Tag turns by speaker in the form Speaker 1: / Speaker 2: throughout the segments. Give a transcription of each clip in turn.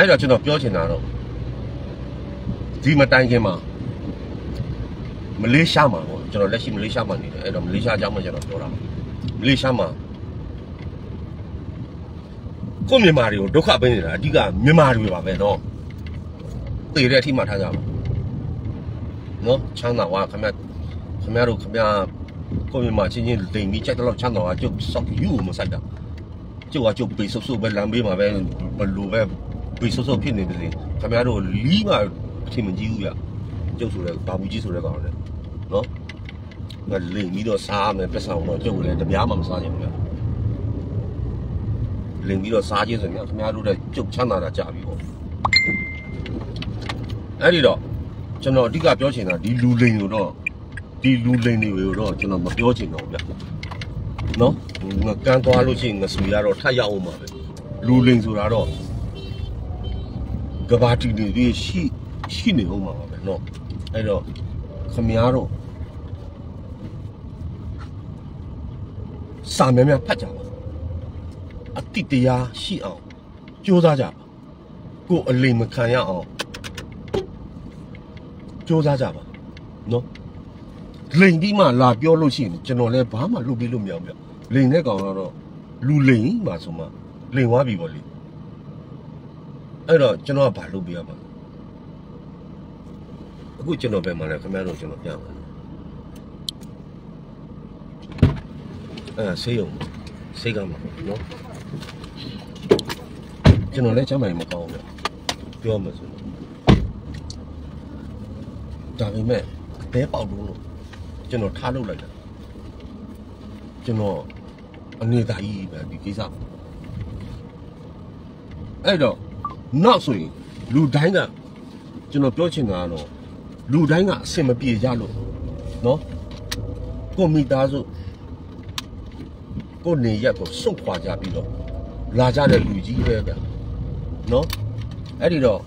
Speaker 1: အဲ့တော့ကျွန်တော်ပြောချင်တာတော့ဒီမတိုင်ခင်မှာမလေးရှားမှာပေါ့ကျွန်တော်လက်ရှိမလေးရှားမှာနေတယ်အဲ့တော့မလေးရှားအကြောင်းမှကျွန်တော်ပြောတာမလေးရှားမှာကိုမြန်မာတွေကိုဒုက္ခပေးနေတာအဓိကမြန်မာတွေပါပဲနော်တည်တဲ့အထိမှထားကြပါနော်ချမ်းသာဝါခင်ဗျားတို့ကိုမြန်မာချင်းချင်းလိမ်ပြီးချက်တော့ချမ်းသာဝါကျုပ်စောက်ယူမဆိုင်တာကျုပ်ကကျုပ်ပေဆုပ်ပဲလမ်းဘေးမှာပဲဘလူပဲပေဆုပ်ဖြစ်နေတယ်ခင်ဗျားတို့လီးမှအထင်မကြီးဘူးဗျကျုပ်ဆိုတဲ့ဘာဘူးကြီးဆိုတဲ့ကောင်လေနော်ငါလိမ်ပြီးတော့စားမယ်ပတ်ဆောင်တော့ကျုပ်လည်းတပြားမှမစားချင်ဘူးဗျလိမ်ပြီးတော့စားခြင်းဆိုရင်ခင်ဗျားတို့တဲ့ကျုပ်ချမ်းသာတာကြပြီပေါ့အဲ့ဒီတော့ကျွန်တော်အဓိကပြောချင်တာဒီလူလိမ်တွေကိုတော့ကျွန်တော်မပြောချင်တော့ဗျနော်ငါကန်းသွားလို့ရှိရင်ငါဆူရတော့ထပ်ရအောင်ပါပဲလူလိမ်ဆိုတာတော့ကဘာတီတွေရှိနေအောင်ပါပဲနော်အဲ့တော့ခင်ဗျားတို့စာများများဖတ်ကြပါအတိတရားရှိအောင်ကြိုးစားကြပါကိုယ်အလိမ်မခံရအောင်ကြိုးစားကြပါနော်လိန်ပြီးမှလာပြောလို့ရှိရင်ကျွန်တော်လည်းဘာမှလုပ်ပြီးလို့မရဘူးဗျလိန်တဲ့ကောင်တော့လူလိန်ပါဆိုမှလိန်သွားပြီပေါ့လေအဲ့တော့ကျွန်တော်ကဘာလုပ်ပြရမှာအခုကျွန်တော်ပဲမှလည်းခင်ဗျားတို့ကျွန်တော်ပြပါဆေးရုံဆေးကမှာနော်ကျွန်တော်လည်းချမ်းသာရင်မကောင်းဘူးပြောမှဆိုဒါပေမဲ့ဘဲပေါက်လို့ကျွန်တော်ထားလုပ်လိုက်တာကျွန်တော်အနေသာကြီးပဲဒီကိစ္စအဲ့တော့နောက်ဆိုရင်လူတိုင်းကကျွန်တော်ပြောချင်တာကတော့လူတိုင်းကအဆင်မပြေကြလို့နော်ကိုမိသားစုကိုနေရက်ကိုစွန့်ခွာကြပြီးတော့လာကြတဲ့လူကြီးပဲဗျနော်အဲ့ဒီတော့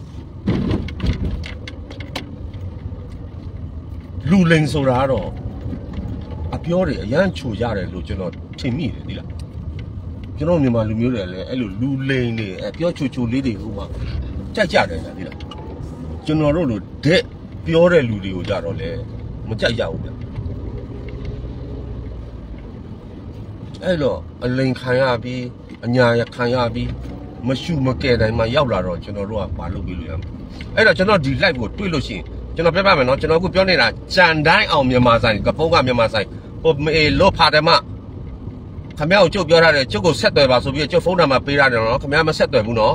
Speaker 1: လူလိန်ဆိုတာကတော့အပြောတွေအရန်ချိုရတယ်လို့ကျွန်တော်ထင်မိတယ်ဒီလားကျွန်တော်မြန်မာလူမျိုးတွေလည်းအဲ့လိုလူလိန်တွေအပြောချိုလေးတွေဟိုမှာကြိုက်ကြတယ်လားဒီလားကျွန်တော်တို့လိုတဲ့ပြောတဲ့လူတွေကိုကြတော့လေမကြိုက်ကြဘူးဗျအဲ့တော့အလိန်ခံရပြီးအညာရခံရပြီးမရှုမကဲတိုင်းမှာရောက်လာတော့ကျွန်တော်တို့ကဘာလုပ်ပြီးလို့ရမလဲအဲ့တော့ကျွန်တော်ဒီ live ကိုတွေ့လို့ရှိရင်ကျွန်တော်ပြပြမယ်နော်ကျွန်တော်အခုပြောနေတာကြံတိုင်းအောင်မြန်မာဆိုင်ကပုံးကမြန်မာဆိုင်ဟိုမေလို့ဖာတယ်မခင်ဗျားကိုကျုပ်ပြောထားတယ်ကျုပ်ကိုဆက်သွယ်ပါဆိုပြီးကျုပ်ဖုန်းနံပါတ်ပေးရတယ်နော်ခင်ဗျားမဆက်သွယ်ဘူးနော်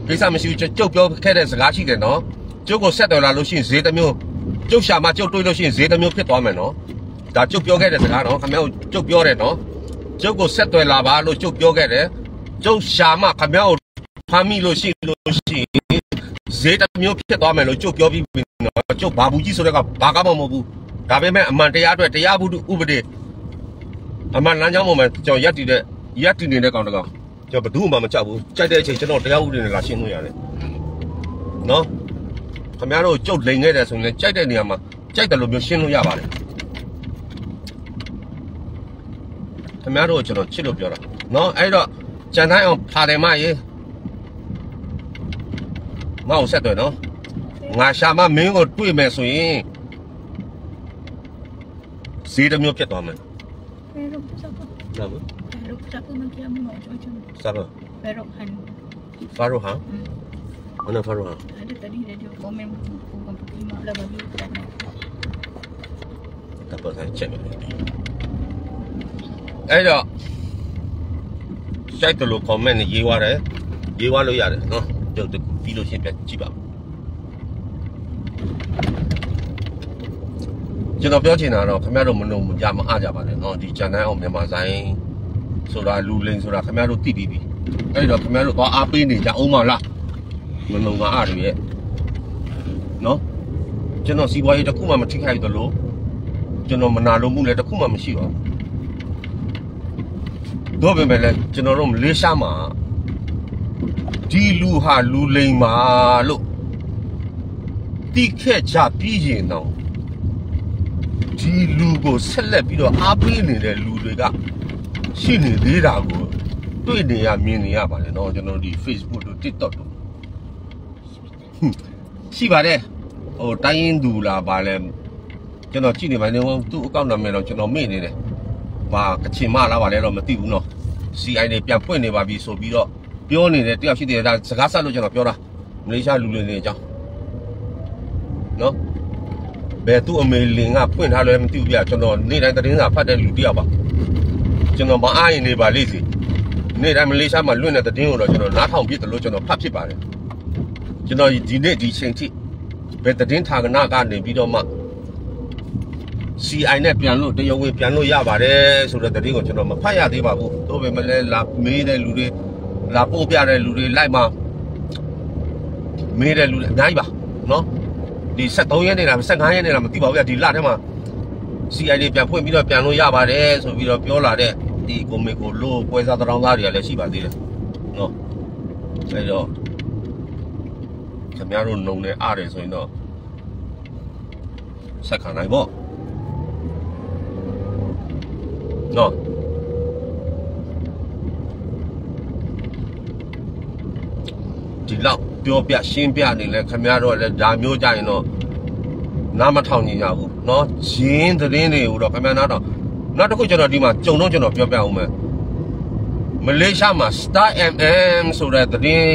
Speaker 1: ကိစ္စမရှိဘူးကျုပ်ပြောခဲ့တဲ့စကားရှိတယ်နော်ကျုပ်ကိုဆက်သွယ်လာလို့ရှိရင်ဈေးတစ်မျိုးကျုပ်ရှာမှကျုပ်တွေးလို့ရှိရင်ဈေးတစ်မျိုးဖြစ်သွားမယ်နော်ဒါကျုပ်ပြောခဲ့တဲ့စကားနော်ခင်ဗျားကိုကျုပ်ပြောတယ်နော်ကျုပ်ကိုဆက်သွယ်လာပါလို့ကျုပ်ပြောခဲ့တယ်ကျုပ်ရှာမှခင်ဗျားကိုဖမ်းမိလို့ရှိရင်ဈေးတစ်မျိုးဖြစ်သွားမယ်လို့ကျုပ်ပြောပြီးနော်ကျုပ်ဘာဘူးကြီးဆိုတဲ့ကဘာကမှမဟုတ်ဘူးဒါပေမဲ့အမှန်တရားအတွက်တရားဘုဒ္ဓဥပဒေအမှန်လမ်းကြောင်းပေါ်မှာကျွန်တော်ရက်တည်နေတဲ့ကောင်တကောင်ကျွန်တော်ဘယ်သူမှမကြောက်ဘူးကြိုက်တဲ့အချိန်ကျွန်တော်တရားဥပဒေနဲ့လာရှင်းလို့ရတယ်နော်ခင်ဗျားတို့ကျုပ်လိန်ခဲ့တယ်ဆိုရင်လည်းကြိုက်တဲ့နေရာမှာကြိုက်တယ်လို့မျိုးရှင်းလို့ရပါတယ်ခင်ဗျားတို့ကျွန်တော်ချစ်လို့ပြောတာနော်အဲ့တော့ကြံတိုင်းအောင်ဖာတယ်မရေငါ့ကိုဆက်သွယ်နော်ငါရှာမမင်းကိုတွေ့မယ်ဆိုရင်ဈေးတစ်မျိုးဖြစ်သွားမယ်Siapa? Farhan. Mana Farhan?
Speaker 2: Ada tadi dia komen bukan terima lah bagi kita.
Speaker 1: Tak apa saya cek. အဲ့တော့စိုက်တယ်လို့ comment နဲ့ရေးသွားလို့ရတယ်နော်ကျုပ်ပြီးလို့ရှင်းပြကြည့်ပါကျွန်တော်ပြောချင်တာတော့ခင်ဗျားတို့မလုံးမကြမအားကြပါနဲ့နော်ဒီဂျန်တိုင်းအောင်မြန်မာဆိုင်ဆိုတာလူလိန်ဆိုတာခင်ဗျားတို့သိပြီးပြီအဲ့တော့ခင်ဗျားတို့သွားအားပေးနေကြအောင်မလားမလုံးမအားတွေရဲ့နော်ကျွန်တော်စီးပွားရေးတစ်ခုမှမထိခိုက်သလိုကျွန်တော်မနာလိုမှုလည်းတစ်ခုမှမရှိပါဘူးတော့ပဲလေကျွန်တော်တို့မလေးရှားမှာဒီလူဟာလူလိန်ပါလို့တိခဲ့ကြပြီးရင်တော့ဒီလူကိုဆက်လက်ပြီးတော့အားပေးနေတဲ့လူတွေကရှိနေသေးတာကိုတွေ့နေရမြင်နေရပါလေနော်ကျွန်တော်ဒီ Facebook တို့ TikTok တို့ ရှိပါတယ်ဟိုတိုင်းရင်သူလားဗာလဲကျွန်တော်ကြည့်နေပါနေသူ့အကောင့်နာမည်တော့ကျွန်တော်မေ့နေတယ်ဘာကချင်မလားဗာလဲတော့မသိဘူးနော် CI တွေပြန်ဖွင့်နေပါပြီဆိုပြီးတော့ပြောနေတယ်တယောက်ရှိတယ်ဒါစကားဆက်လို့ကျွန်တော်ပြောတာမလေးရှားလူတွေနေအကြောင်းနော်ဘယ်သူ့အမေလင်ကဖွင့်ထားလဲမသိဘူးပြကျွန်တော်နေ့တိုင်းသတင်းစာဖတ်တဲ့လူတယောက်ပါကျွန်တော်မအားရင်နေပါလိမ့်စီနေ့တိုင်းမလေးရှားမှာလွင့်တဲ့သတင်းကိုတော့ကျွန်တော်နားထောင်ပြစ်တယ်လို့ကျွန်တော်ဖတ်ဖြစ်ပါတယ်ကျွန်တော်ဒီနေ့ဒီချိန်ထိဘယ်သတင်းဌာနကနေပြီးတော့မှ CI နဲ့ပြန်လို့တရားဝင်ပြန်လို့ရပါတယ်ဆိုတဲ့သတင်းကိုကျွန်တော်မဖတ်ရသေးပါဘူးတို့ပဲမလဲလာမေးတဲ့လူတွေလာပို့ပြတဲ့လူတွေလိုက်မှမေးတဲ့လူတွေအများကြီးပါနော်ဒီ73ရက်နေ့လား15ရက်နေ့လားမသိပါဘူးဗျဒီလထဲမှာ CI တွေပြန်ဖွင့်ပြီးတော့ပြန်လို့ရပါတယ်ဆိုပြီးတော့ပြောလာတဲ့ဒီကိုမေကိုလို့ပွဲစားတောင်းသားတွေကလည်းရှိပါသေးတယ်နော်အဲတော့ခင်ဗျားတို့နှုံနေအားတယ်ဆိုရင်တော့ဆက်ခံနိုင်ပေါ့နော်ဒီလောက်ပြောပြရှင်းပြနေလဲခင်ဗျားတို့လည်းဒါမျိုးကြရင်တော့နားမထောင်ကြဘူးเนาะရင်းသတင်းတွေကိုတော့ခင်ဗျားနားတော့နောက်တစ်ခုကျွန်တော်ဒီမှာကြုံတော့ကျွန်တော်ပြောပြအောင်မယ်မလေးရှားမှာ Star MM ဆိုတဲ့သတင်း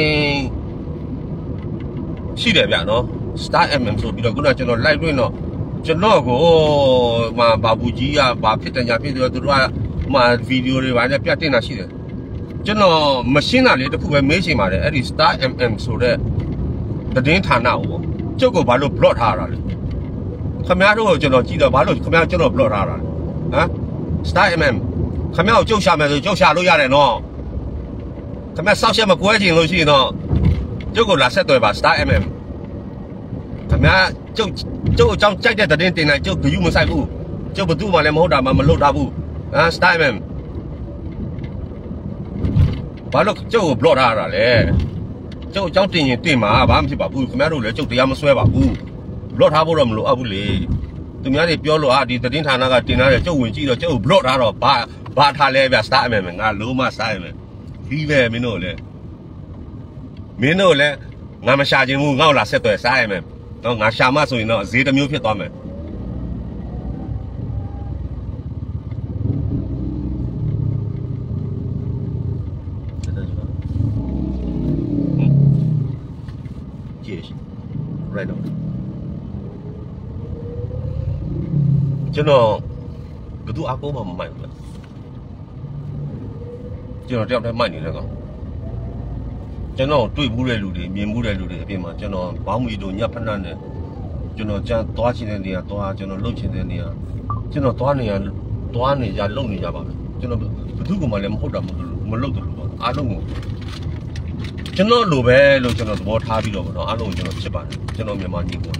Speaker 1: ရှိတယ်ဗျာเนาะ Star MM ဆိုပြီးတော့ခုနကျွန်တော် live တွင်းတော့ကျွန်တော်ကိုဘာဘူးကြီးကဘာဖြစ်တယ်ညာဖြစ်တယ်သူတို့ကဗီဒီယိုတွေဘာနဲ့ပြတင်တာရှိတယ်ကျွန်တော်မရှင်းတာလေးတစ်ခုပဲမေးချင်ပါတယ်အဲ့ဒီ Star MM ဆိုတဲ့သတင်းဌာနကိုကျုပ်ကဘာလို့ block ထားရတာလဲခင်ဗျားတို့ကိုကျွန်တော်ကြည့်တော့ဘာလို့ခင်ဗျားကျွန်တော် block ထားတာလဲဟမ် Star MM ခင်ဗျားကိုကျုပ်ရှာမယ်ဆိုကျုပ်ရှာလို့ရတယ်နော်ခင်ဗျားစောက်ချက်မကွဲချင်လို့ရှိရင်တော့ကျုပ်ကိုလာဆက်သွယ်ပါ Star MM ခင်ဗျားကျုပ်အကြောင်းကြိုက်တဲ့သတင်းတင်လိုက်ကျုပ်ဂရုမစိုက်ဘူးကျုပ်ဘသူမှလည်းမဟုတ်တာမှမလုပ်တာဘူးဟမ် Star MM ဘာလို့ကျုပ်ကို block ထားရတာလဲကျုပ်အကြောင်းတင်ရင်တင်မှာဘာမှဖြစ်ပါဘူးခင်ဗျားတို့လည်းကျုပ်တရားမဆွဲပါဘူး block ထားဖို့တော့မလိုအပ်ဘူးလေသူများတွေပြောလို့ဒီသတင်းဌာနကတင်ထားတယ်ကျုပ်ဝင်ကြည့်တော့ကျုပ် block ထားတော့ဘာထားလဲဗျ Star MM ငါလုံးမ Star MM ဒီပဲမင်းတို့လည်းငါမရှာခြင်းဘူးငါ့ကိုလာဆက်သွယ် Star MM တော့ငါရှာမဆိုရင်တော့ဈေးတစ်မျိုးဖြစ်သွားမယ်right now ကျွန်တော်ဘယ်သူအကောမှမမိုက်ဘူးကျွန်တော်တယောက်တည်းမိုက်နေတယ်ကောင်ကျွန်တော်တွေ့ဘူးတဲ့လူတွေမြင်ဘူးတဲ့လူတွေအပြင်မှာကျွန်တော်ဘောင်းမီတို့ညဖက်နှက်နဲ့ကျွန်တော်ကြမ်းသွားချင်တဲ့နေရာသွားကျွန်တော်လှုပ်ချင်တဲ့နေရာကျွန်တော်သွားနေကြလုံနေကြပါပဲကျွန်တော်ဘယ်သူကမှလည်းမဟုတ်တာမလုပ်တယ်လို့ပေါ့အားလုံးကိုကျွန်တော်လိုပဲလို့ကျွန်တော်သဘောထားပြီးတော့ပေါ့နော်အားလုံးကိုကျွန်တော်ချစ်ပါတယ်ကျွန်တော်မြန်မာညီကို